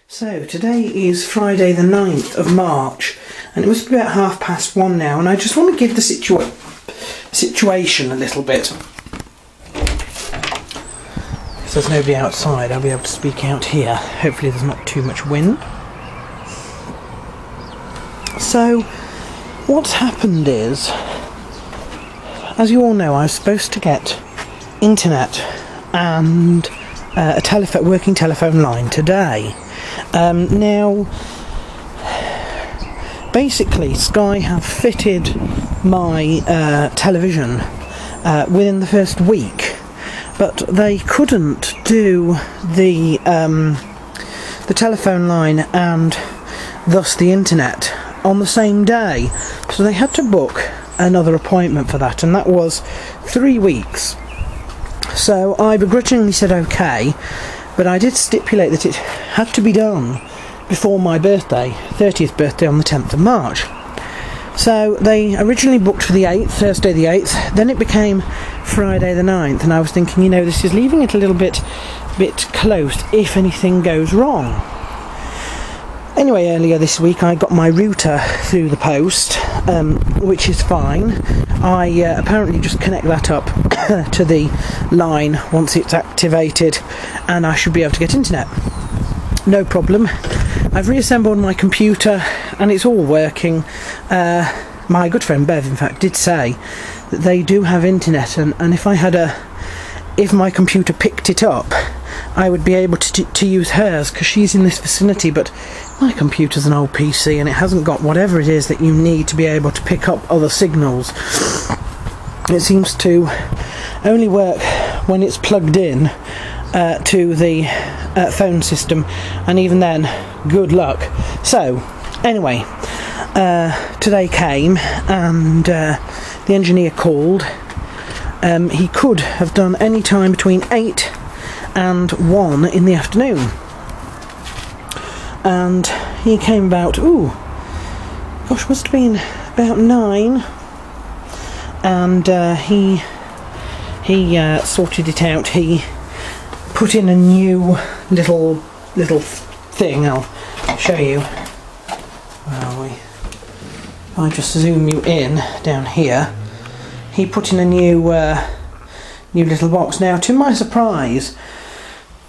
So today is Friday the 9th of March and it must be about 1:30 now, and I just want to give the situation a little bit. If there's nobody outside, I'll be able to speak out here. Hopefully there's not too much wind. So what's happened is, as you all know, I was supposed to get internet and a working telephone line today. Now, basically, Sky have fitted my television within the first week, but they couldn't do the telephone line and thus the internet on the same day, so they had to book another appointment for that, and that was 3 weeks. So I begrudgingly said okay, but I did stipulate that it had to be done before my birthday, 30th birthday on the 10th of March. So they originally booked for the 8th, Thursday the 8th, then it became Friday the 9th, and I was thinking, you know, this is leaving it a little bit close if anything goes wrong. Anyway, earlier this week I got my router through the post, which is fine. I apparently just connect that up to the line once it's activated, and I should be able to get internet. No problem. I've reassembled my computer and it's all working. My good friend Bev, in fact, did say that they do have internet, and if my computer picked it up, I would be able to use hers, because she's in this vicinity, but my computer's an old PC and it hasn't got whatever it is that you need to be able to pick up other signals. It seems to only work when it's plugged in to the phone system, and even then, good luck. So, anyway, today came and the engineer called. He could have done any time between 8 and 1 in the afternoon, and he came about, must have been about 9, and he sorted it out. He put in a new little thing. I'll show you. Where are we? If I just zoom you in down here, he put in a new little box. Now, to my surprise,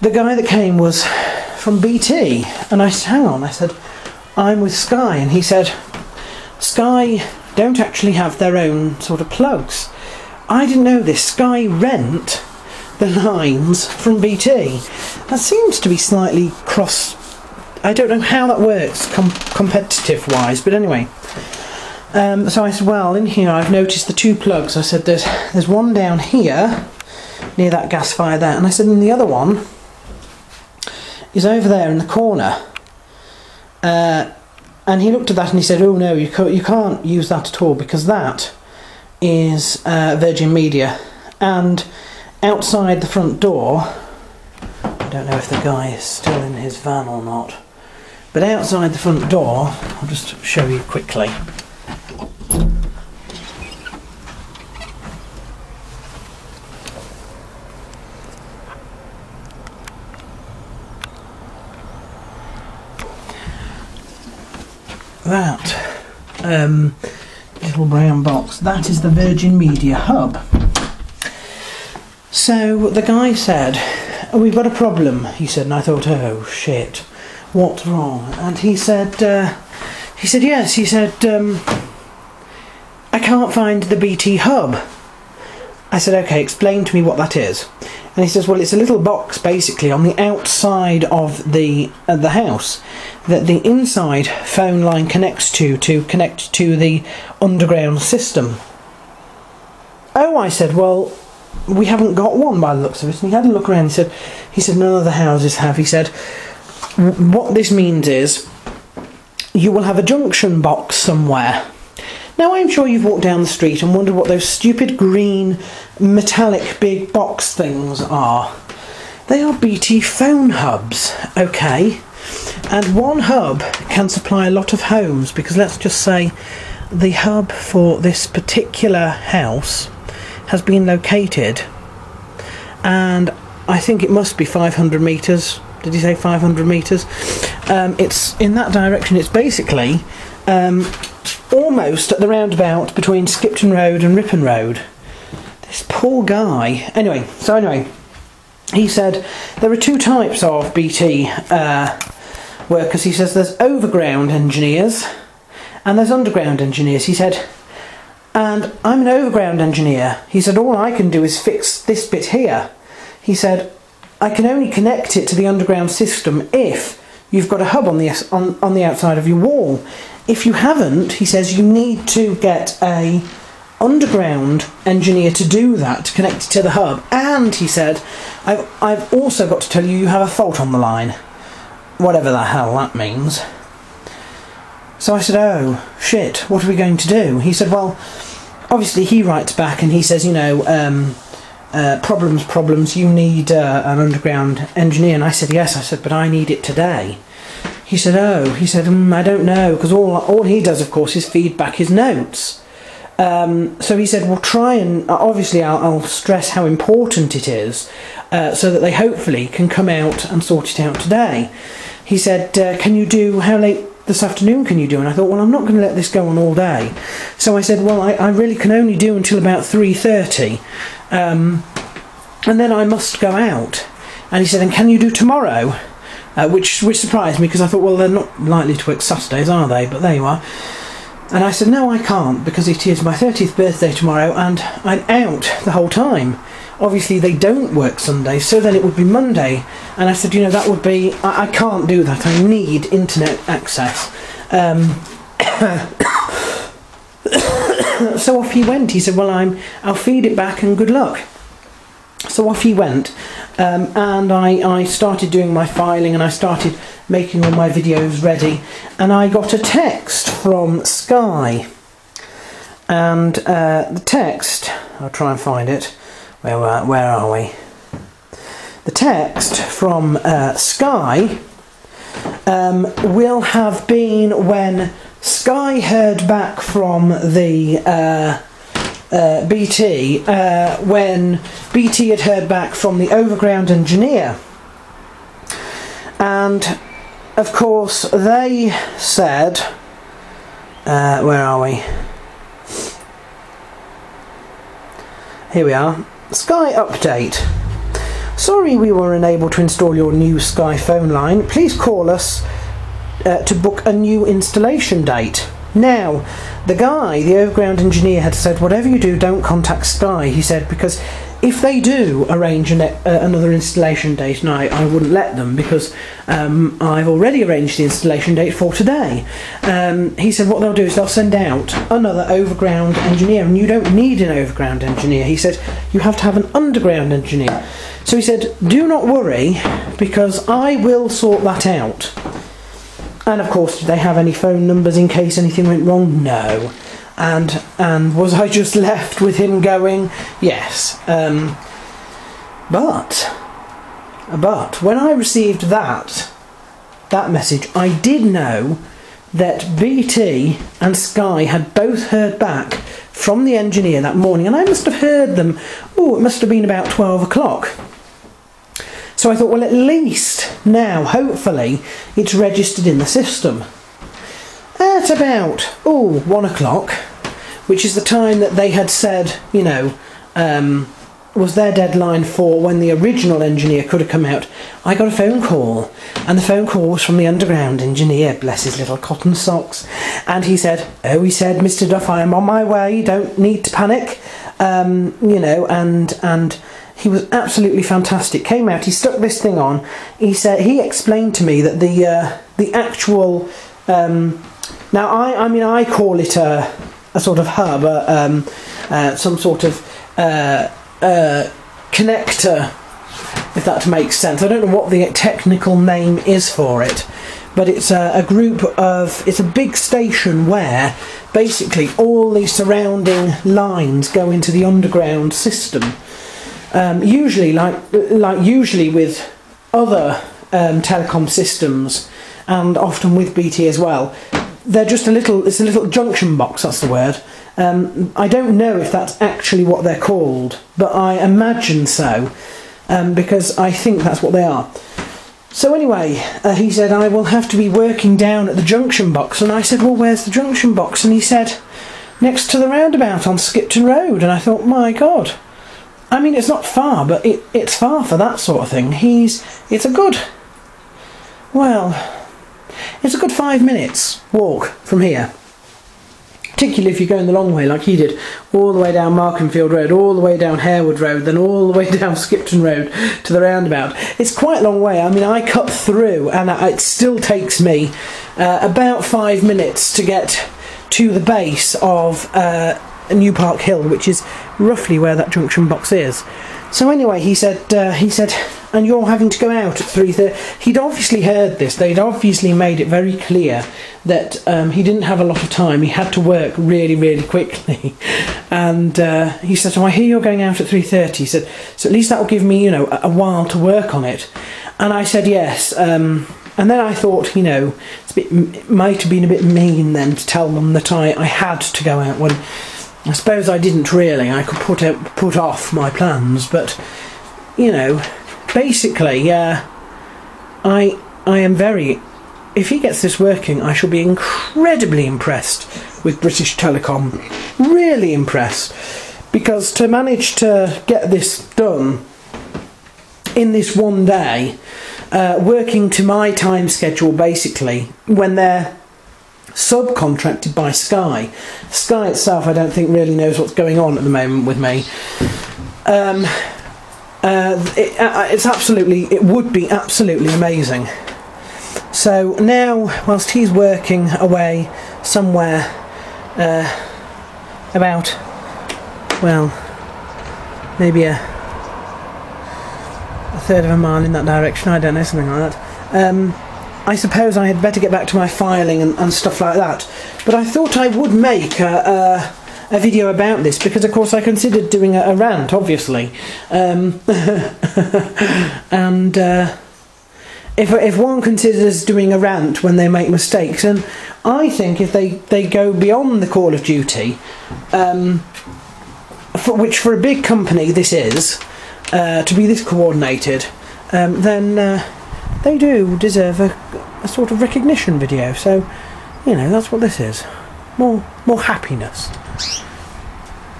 the guy that came was from BT, and I said, hang on, I said, I'm with Sky, and he said, Sky don't actually have their own sort of plugs. I didn't know this. Sky rent the lines from BT. That seems to be slightly cross. I don't know how that works competitive wise, but anyway. So I said, well, in here I've noticed the 2 plugs. I said, there's one down here near that gas fire there, and I said, and the other one is over there in the corner. And he looked at that and he said, oh no, you can't use that at all, because that is Virgin Media. And outside the front door, I don't know if the guy is still in his van or not, but outside the front door, I'll just show you quickly. That little brown box, that is the Virgin Media hub. So the guy said, we've got a problem, he said, and I thought, oh shit, what's wrong? And he said yes, he said, I can't find the BT hub. I said, okay, explain to me what that is. And he says, well, it's a little box basically on the outside of the house that the inside phone line connects to connect to the underground system. Oh, I said, well, we haven't got one by the looks of it. And he had a look around. He said none of the houses have. He said, what this means is you will have a junction box somewhere. Now, I'm sure you've walked down the street and wondered what those stupid green metallic big box things are. They are BT phone hubs, okay? And one hub can supply a lot of homes, because let's just say the hub for this particular house has been located, and I think it must be 500 metres. Did he say 500 metres? it's in that direction. It's basically almost at the roundabout between Skipton Road and Ripon Road. This poor guy. Anyway, he said there are two types of BT workers. He says there's overground engineers and there's underground engineers. He said, and I'm an overground engineer. He said, all I can do is fix this bit here. He said, I can only connect it to the underground system if you've got a hub on the outside of your wall. If you haven't, he says, you need to get a underground engineer to do that, to connect it to the hub. And he said, I've also got to tell you, you have a fault on the line. Whatever the hell that means. So I said, oh, shit, what are we going to do? He said, well, obviously he writes back and he says, you know, problems, you need an underground engineer. And I said, yes. I said, but I need it today. He said, oh, he said, I don't know, because all he does, of course, is feed back his notes. So he said, well, try and, obviously I'll stress how important it is, so that they hopefully can come out and sort it out today. He said, can you do, how late this afternoon can you do? And I thought, well, I'm not going to let this go on all day. So I said, well, I really can only do until about 3:30, and then I must go out. And he said, and can you do tomorrow? Which surprised me, because I thought, well, they're not likely to work Saturdays, are they? But there you are. And I said, no, I can't, because it is my 30th birthday tomorrow and I'm out the whole time. Obviously they don't work Sundays, so then it would be Monday. And I said, you know, that would be, I can't do that, I need internet access. So off he went. He said, well, I'll feed it back and good luck. So off he went, and I started doing my filing and I started making all my videos ready, and I got a text from Sky, and the text, I'll try and find it, where are we? The text from Sky will have been when Sky heard back from the BT, when BT had heard back from the overground engineer. And of course they said, where are we? Here we are. Sky update. Sorry we were unable to install your new Sky phone line. Please call us to book a new installation date. Now, the guy, the overground engineer, had said, whatever you do, don't contact Sky. He said, because if they do arrange another installation date, and I wouldn't let them, because I've already arranged the installation date for today. He said what they'll do is they'll send out another overground engineer, and you don't need an overground engineer. He said you have to have an underground engineer. So he said, do not worry, because I will sort that out. And of course, did they have any phone numbers in case anything went wrong? No. And was I just left with him going, yes. But when I received that message, I did know that BT and Sky had both heard back from the engineer that morning, and I must have heard them, it must have been about 12 o'clock. So I thought, well, at least now, hopefully, it's registered in the system. At about, 1 o'clock, which is the time that they had said, you know, was their deadline for when the original engineer could have come out, I got a phone call. And the phone call was from the underground engineer, bless his little cotton socks. And he said, Mr. Duff, I am on my way, don't need to panic. You know, and he was absolutely fantastic. Came out, he stuck this thing on. He explained to me that the actual now I call it a sort of hub, some sort of connector, if that makes sense. I don't know what the technical name is for it, but it's it's a big station where basically all the surrounding lines go into the underground system. Usually, usually with other telecom systems, and often with BT as well, they're just it's a little junction box, that's the word. I don't know if that's actually what they're called, but I imagine so, because I think that's what they are. So anyway, he said, I will have to be working down at the junction box. And I said, well, where's the junction box? And he said, next to the roundabout on Skipton Road. And I thought, my God. I mean, it's not far, but it's far for that sort of thing. It's a good 5 minutes walk from here. Particularly if you're going the long way like he did, all the way down Markenfield Road, all the way down Harewood Road, then all the way down Skipton Road to the roundabout. It's quite a long way. I mean, I cut through, and it still takes me about 5 minutes to get to the base of New Park Hill, which is roughly where that junction box is. So anyway, he said, and you're having to go out at 3:30. He'd obviously heard this. They'd obviously made it very clear that he didn't have a lot of time. He had to work really, really quickly. And he said, "Oh, I hear you're going out at 3:30." He said, "So at least that will give me, a while to work on it." And I said, "Yes." And then I thought, it might have been a bit mean then to tell them that I had to go out when I suppose I didn't really. I could put off my plans, but basically, I am very. If he gets this working, I shall be incredibly impressed with British Telecom. Really impressed, because to manage to get this done in this one day, working to my time schedule, basically, when they're subcontracted by Sky. Sky itself, I don't think really knows what's going on at the moment with me. It would be absolutely amazing. So now, whilst he's working away somewhere about, well, maybe a third of a mile in that direction, I don't know, something like that, I suppose I had better get back to my filing and stuff like that. But I thought I would make a video about this, because of course I considered doing a rant, obviously. And if one considers doing a rant when they make mistakes, and I think if they go beyond the Call of Duty, which for a big company this is, to be this coordinated, then they do deserve a sort of recognition video. So, that's what this is. More happiness.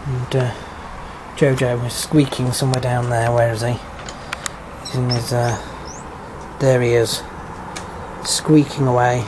And Jojo is squeaking somewhere down there. Where is he? He's in his, there he is, squeaking away.